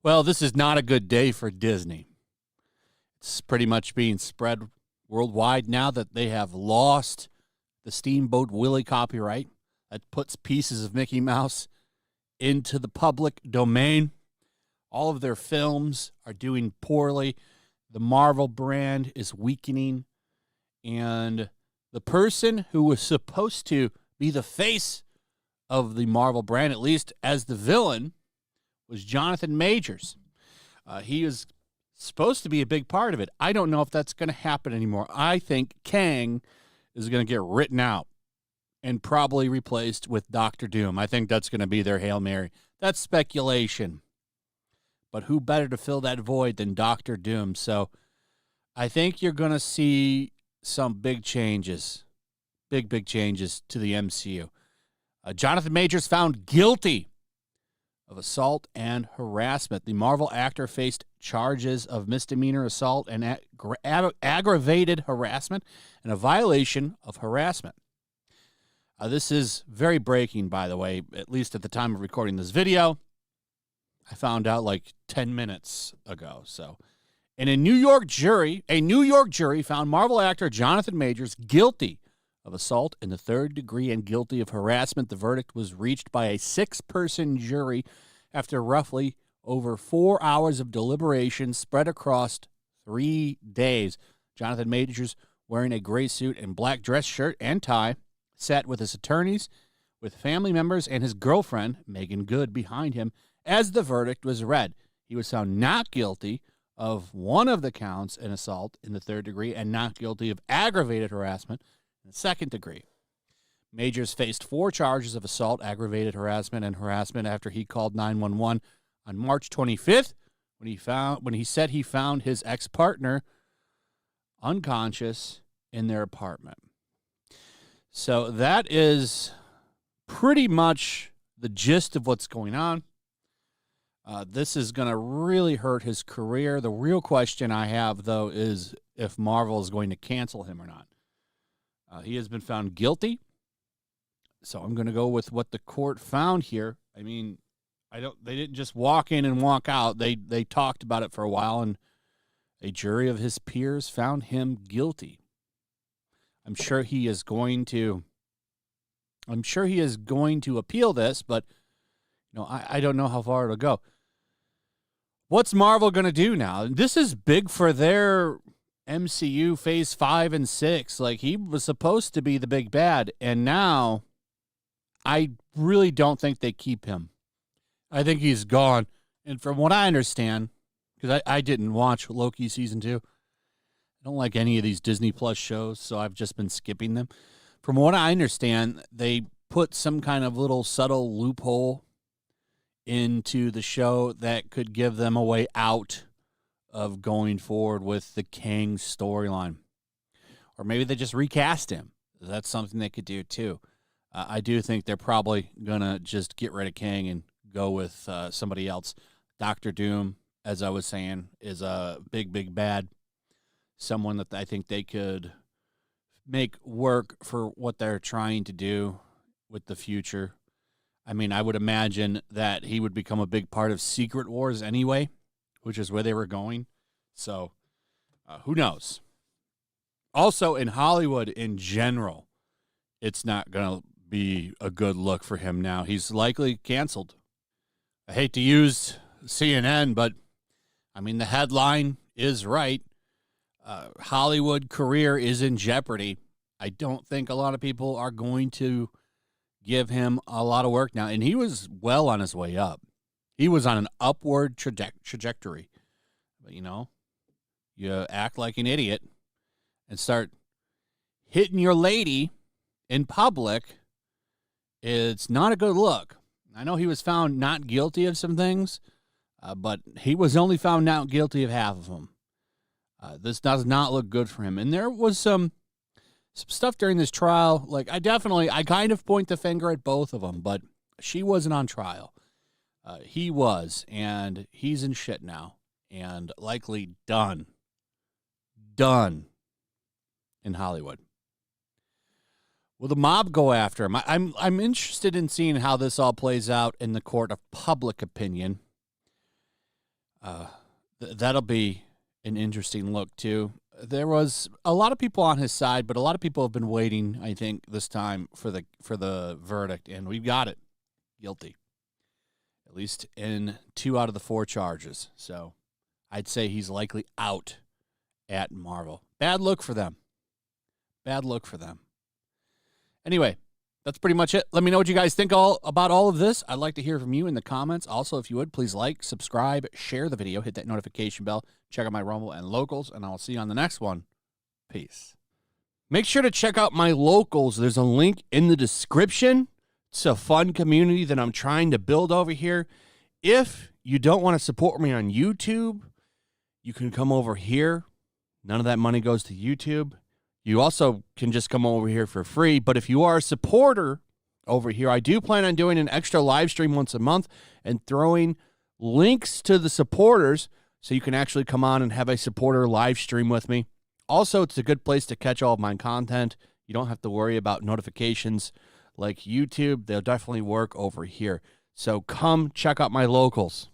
Well, this is not a good day for Disney. It's pretty much being spread worldwide now that they have lost the Steamboat Willie copyright that puts pieces of Mickey Mouse into the public domain. All of their films are doing poorly. The Marvel brand is weakening. And the person who was supposed to be the face of the Marvel brand, at least as the villain, was Jonathan Majors. He is supposed to be a big part of it. I don't know if that's going to happen anymore. I think Kang is going to get written out and probably replaced with Doctor Doom. I think that's going to be their Hail Mary. That's speculation. But who better to fill that void than Doctor Doom? So I think you're going to see some big changes, big changes to the MCU. Jonathan Majors found guilty of assault and harassment. The Marvel actor faced charges of misdemeanor assault and aggravated harassment and a violation of harassment. This is very breaking, by the way, at least at the time of recording this video. I found out like 10 minutes ago. And a New York jury found Marvel actor Jonathan Majors guilty of assault in the third degree and guilty of harassment. The verdict was reached by a 6-person jury after roughly over 4 hours of deliberation spread across 3 days. Jonathan Majors, wearing a gray suit and black dress shirt and tie, sat with his attorneys, with family members, and his girlfriend, Megan Good, behind him as the verdict was read. He was found not guilty of one of the counts in assault in the third degree and not guilty of aggravated harassment in the second degree. Majors faced 4 charges of assault, aggravated harassment, and harassment after he called 911 on March 25th when he said he found his ex-partner unconscious in their apartment. So that is pretty much the gist of what's going on. This is going to really hurt his career. The real question I have, though, is if Marvel is going to cancel him or not. He has been found guilty, so I'm going to go with what the court found here. I mean, they didn't just walk in and walk out. They talked about it for a while, and a jury of his peers found him guilty. I'm sure he is going to appeal this, but I don't know how far it'll go. What's Marvel going to do now? This is big for their MCU Phase 5 and 6. Like, he was supposed to be the big bad, and now I really don't think they keep him. I think he's gone. And from what I understand, because I didn't watch Loki Season 2, I don't like any of these Disney Plus shows, so I've just been skipping them. From what I understand, they put some kind of little subtle loophole into the show that could give them a way out of going forward with the Kang storyline. Or maybe they just recast him. That's something they could do too. I do think they're probably going to just get rid of Kang and go with somebody else. Doctor Doom, as I was saying, is a big bad. Someone that I think they could make work for what they're trying to do with the future. I mean, I would imagine that he would become a big part of Secret Wars anyway, which is where they were going. So, who knows? Also, in Hollywood in general, it's not going to be a good look for him now. He's likely canceled. I hate to use CNN, but, I mean, the headline is right. Hollywood career is in jeopardy. I don't think a lot of people are going to give him a lot of work now. And he was well on his way up. He was on an upward trajectory. But, you act like an idiot and start hitting your lady in public. It's not a good look. I know he was found not guilty of some things, but he was only found not guilty of half of them. This does not look good for him. And there was some stuff during this trial. Like, I kind of point the finger at both of them, but she wasn't on trial. He was, and he's in shit now, and likely done in Hollywood. Will the mob go after him? I'm interested in seeing how this all plays out in the court of public opinion. That'll be an interesting look, too. There was a lot of people on his side, but a lot of people have been waiting, I think, this time for the verdict, and we've got it. Guilty. At least in 2 out of the 4 charges. So I'd say he's likely out at Marvel. Bad look for them. Bad look for them. Anyway, that's pretty much it. Let me know what you guys think about all of this. I'd like to hear from you in the comments. Also, if you would, please like, subscribe, share the video, hit that notification bell, check out my Rumble and Locals, and I'll see you on the next one. Peace. Make sure to check out my Locals. There's a link in the description. It's a fun community that I'm trying to build over here. If you don't want to support me on YouTube, you can come over here. None of that money goes to YouTube. You also can just come over here for free. But if you are a supporter over here, I do plan on doing an extra live stream once a month and throwing links to the supporters so you can actually come on and have a supporter live stream with me. Also, it's a good place to catch all of my content. You don't have to worry about notifications like YouTube. They'll definitely work over here. So come check out my Locals.